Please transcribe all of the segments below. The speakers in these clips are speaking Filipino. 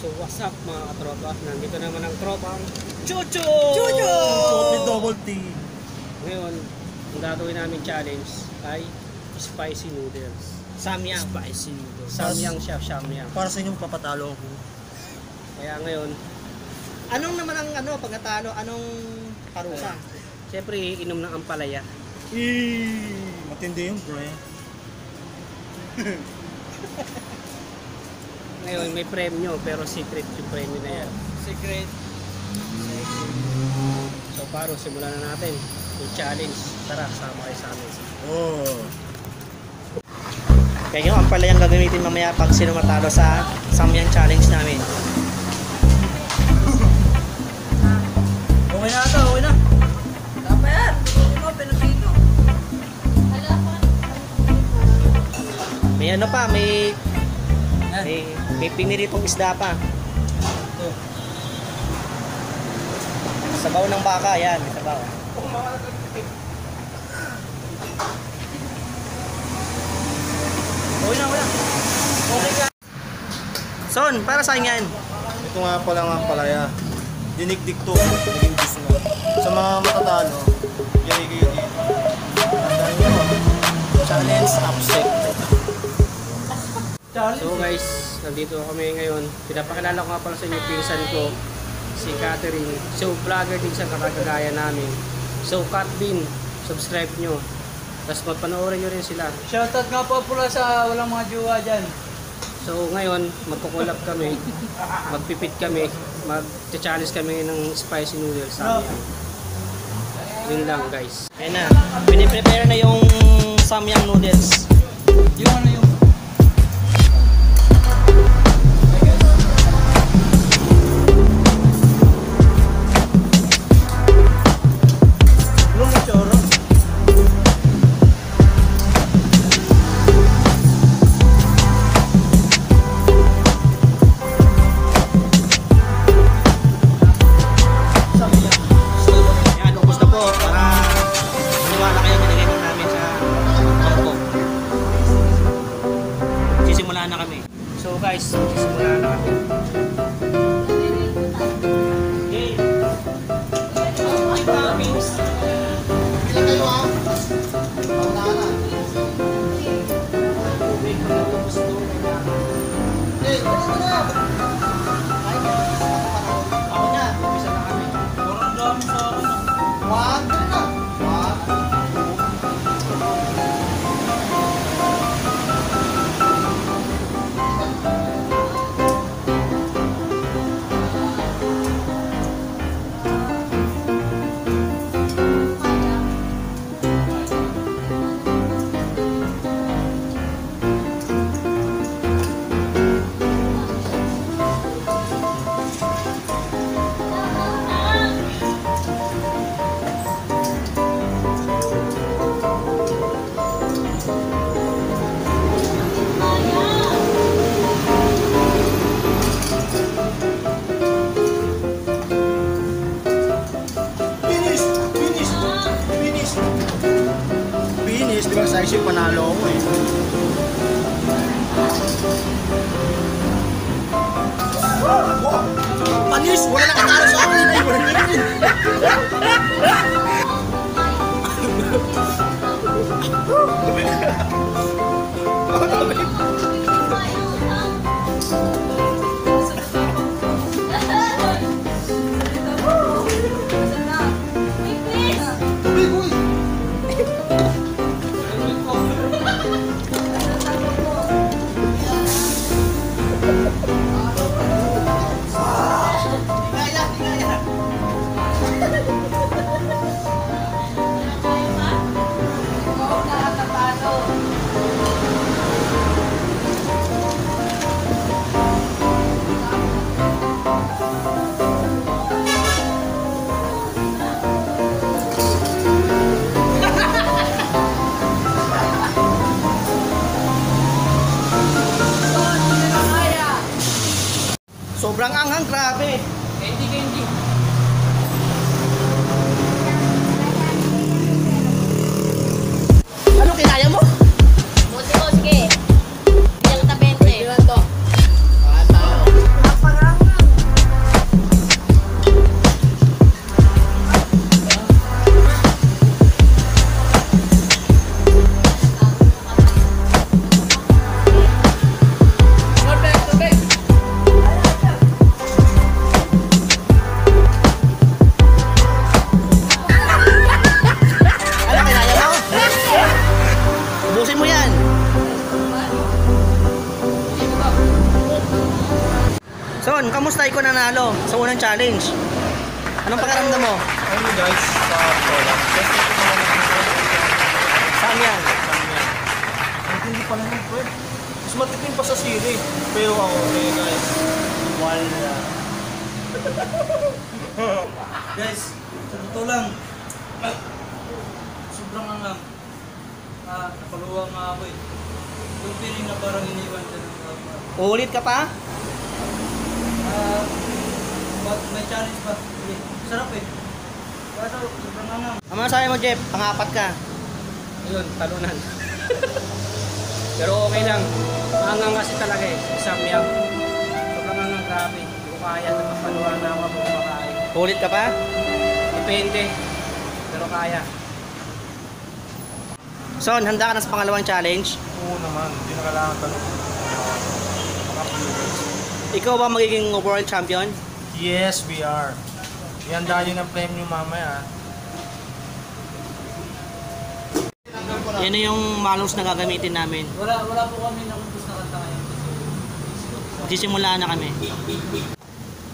So what's up mga katropa? Nandito naman ang tropang Chucho! Chucho! With double T. Ngayon, ang gagawin namin challenge ay spicy noodles. Samyang. Spicy noodles. Samyang siya, samyang. Para sa inyong papatalo ko. Kaya ngayon, Anong naman ang pag natalo? Anong parusa? siyempre inom ng ampalaya. Matindi yung pre. Ngayon may premyo pero secret yung premyo na yan. Secret. So paro, simulan na natin yung challenge. Tara, sama kayo sa amin. Oh. Kaya yung ampalaya ang gagamitin mamaya pag sino matalo sa Samyang challenge namin. Okay na ata, okay na. Tama yan. Hindi mo pinagpito. May ano pa, may piniritong isda pa. Sabaw ng baka, yan. May sabaw. Okay na, okay na. Okay ka. Son, para saan yan? Ito nga pala nga palaya. Dinikdik to. Naging juice na. Sa mga matatalo, yari kayo dito. Tandaan nyo. Challenge accepted. So guys, nandito kami ngayon. Pinapakilala ko nga pala sa inyo pinsan ko, si Catherine. So vlogger din siya kakagaya namin. So Catbin, subscribe nyo. Tapos mapanoorin nyo rin sila. Shoutout nga po pula sa walang mga jowa dyan. So ngayon, magkukulap kami, magpipit kami, mag-challenge kami ng spicy noodles sa amin. Yun lang guys. Ayan na. Piniprepare na yung Samyang noodles. Yung ano yung... Ayan, ubos na po. Para maniwala kayo, nilagay lang namin sa mangkok. Sisimula na kami. So guys, sisimula na kami. Okay. Ilan kayo ha? Paunahan na. Ako na. Umpisa na kami. Parang dami sa akin. One, two na. One. Finish! Finish! Finish! Finish! Di ba sa isip panalo ako eh. Panis! Wala nakatalo sa akin eh! Wala nakatalo! Tubig uy! Sobrang anghang, grabe. Candy. Ano kinaya mo? Sige. Bilang kita 20. Ang pangang. Son, kamusta ikaw nanalo sa unang challenge? Anong pakiramdam mo? Ano guys, sa Poland. Best ito naman Saan yan? ang hindi pa naman po. Mas matitim pa sa sili. Pero ako, okay guys. Wala. Guys, sa totoo lang, sobrang angang. Napaluwa nga ako eh. Yung feeling na parang iniwan ka ng Uulit ka pa? may challenge pa. Okay. Sarap eh. Kaso, sobrang angang. Ang masasabi mo, Jeff, pangapat ka. Ayun, talunan. Pero okay lang. Maangang kasi talaga eh. Isang miyang. Sobrang angang, grabe. Hindi ko kaya. Nagpapaluhan na ako kung kumakain. Uulit ka pa? Depende. Pero kaya. Son, handa ka na sa pangalawang challenge? Oo naman, hindi na kailangan tanong. Ikaw ba magiging world champion? Yes, we are. Ihanda yun ang premyo mamaya. Yan na yung malus na gagamitin namin. Wala po kami nakumpos na kanta ngayon. Sisimula na kami.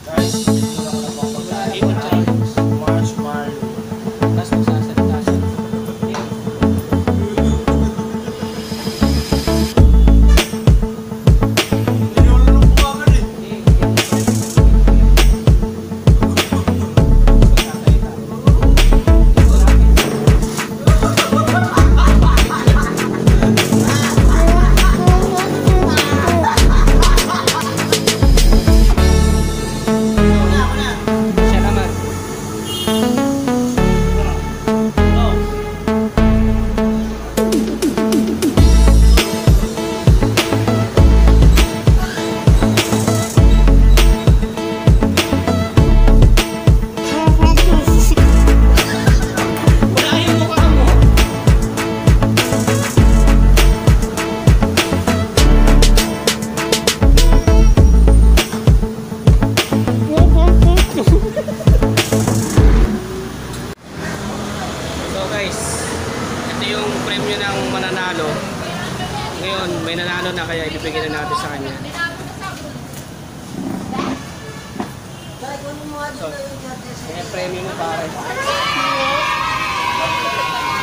Guys, hindi na ako napapagalit. Marshmallow. Tapos magsasalita siya. Siya naman. So guys, ito yung premyo ng mananalo. Ngayon, may nanalo na kaya ibibigay na natin sa kanya. So, yung premyo mo pare.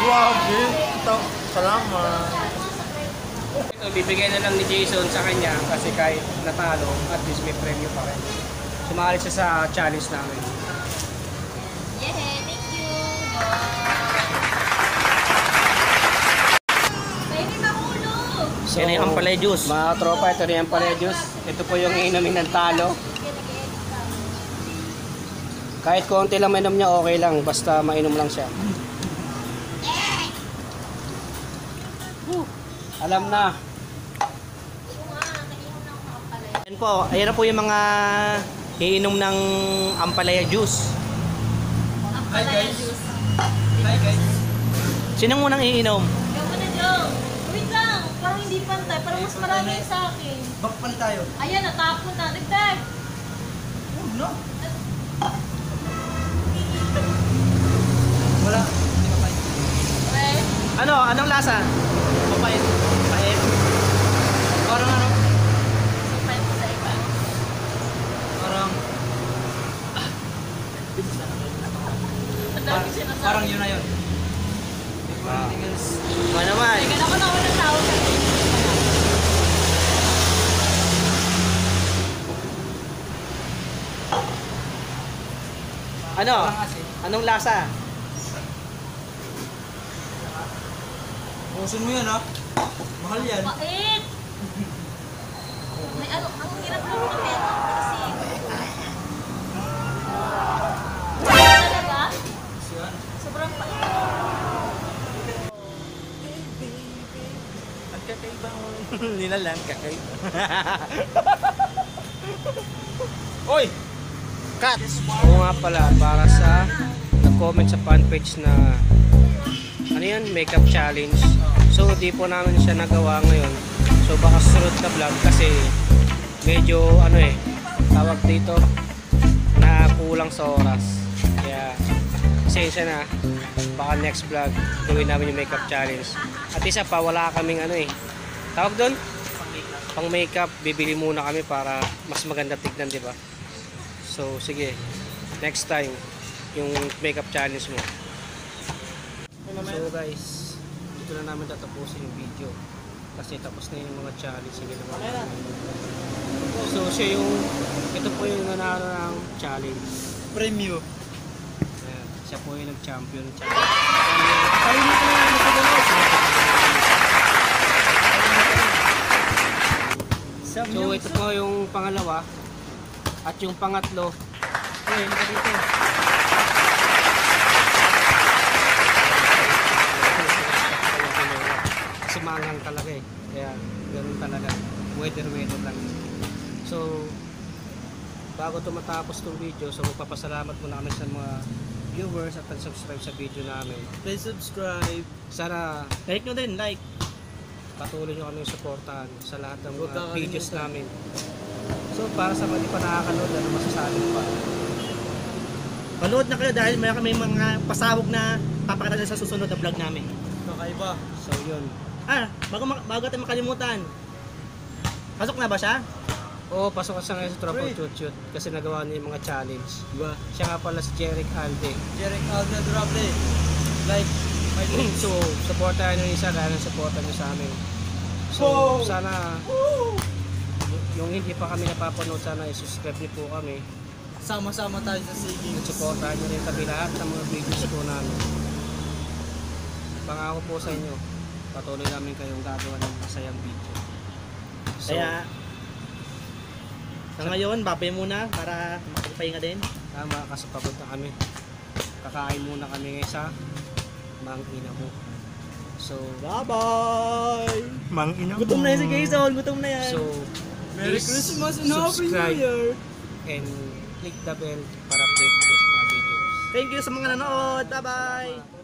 Grabe. Salamat. Ito, bibigay na lang ni Jason sa kanya kasi kahit natalo, at least may premyo pa rin. Sumali siya sa challenge namin. Yeah, thank you. Baby, mahulog. So, Yan na yung ampalaya juice. Mga tropa, ito na yung ampalaya juice. Ito po yung inumin ng talo. Kahit konti lang mainom niya, okay lang. Basta mainom lang siya. Alam na. Yan po, ayan na po yung mga iinom ng ampalaya juice. Hi guys. Hi guys. Sinong unang iinom? Ikaw mo na, Joe. Wait lang. Parang hindi pantay. Parang mas marami yung sa akin. Bakpan tayo. Ayan, natapon na. Dagdag. Oh no. Wala. Hindi mapait. Okay. Ano? Anong lasa? Mapait. Pait. Parang ano? Supply mo sa iba. Parang Ang dami sinasabi. parang yun na yun. Anything else? Ba naman? Teka, ako na walang tawag. Ano? Parang asin. Anong lasa? Pusin mo yan ha. Mahal yan. Pait. May ano, ang hirap lang ng pera kasi. Talaga? Kasi yan. Sobrang pait. Ang kakaibang nila lang kakaiba. Oy! Cut! Oo nga pala, para sa nag-comment sa fanpage na ano yan, makeup challenge. So di po namin siya nagawa ngayon. So baka susunod na vlog kasi medyo ano eh, tawag dito na kulang sa oras. Kaya pasensya na, baka next vlog gawin namin yung makeup challenge. At isa pa, wala kaming ano eh, tawag doon? pang makeup, bibili muna kami para mas maganda tignan, di ba? So, sige. Next time, yung makeup challenge mo. So guys, dito na namin tatapusin yung video. Kasi tapos na yung mga challenge na ginawa namin. So, ito po yung nanalo ng challenge. Premyo. Ayan, siya po yung nag-champion ng challenge. So ito po yung pangalawa at yung pangatlo. Okay, ito dito. Kasi maanghang talaga eh. Kaya ganun talaga. Weather lang. So bago ito matapos itong video, so magpapasalamat muna kami sa mga viewers at subscribe sa video namin. Please subscribe. Sana Like nyo din, like. patuloy nyo kami suportahan sa lahat ng Huwag mga kang videos kalimutan. namin. So para sa mga di pa nakakanood, ano masasabi mo pa? Manood na kayo dahil may mga pasabog na papakita sa susunod na vlog namin. Kakaiba. So yun. Bago tayo makalimutan. Pasok na ba siya? Oo, pasok ka sa ngayon sa Tropa Chut kasi nagawa niya yung mga challenge. Diba? Siya nga pala si Jeric Alde. Jeric Alde Durable. Like my dreams. So, supportahan nyo isa dahil supportan nyo sa amin. So, sana yung hindi pa kami napapanood, sana i-subscribe niyo po kami. Sama-sama tayo sa siging. At supportahan nyo rin kami lahat ng mga videos po namin. Pangako po sa inyo, patuloy namin kayong gagawa ng masayang video. So, Kaya, sa ngayon, babay muna para makapahinga din. tama kasi pagod na kami. Kakain muna kami ngayon sa Mang Ina Mo. So, Bye-bye! Mang ina Gutom na yan si Quezon, gutom na yan. so Merry please Christmas and Happy New subscribe Year! and click the bell para update kayo sa mga videos. Thank you sa mga nanood. Bye-bye!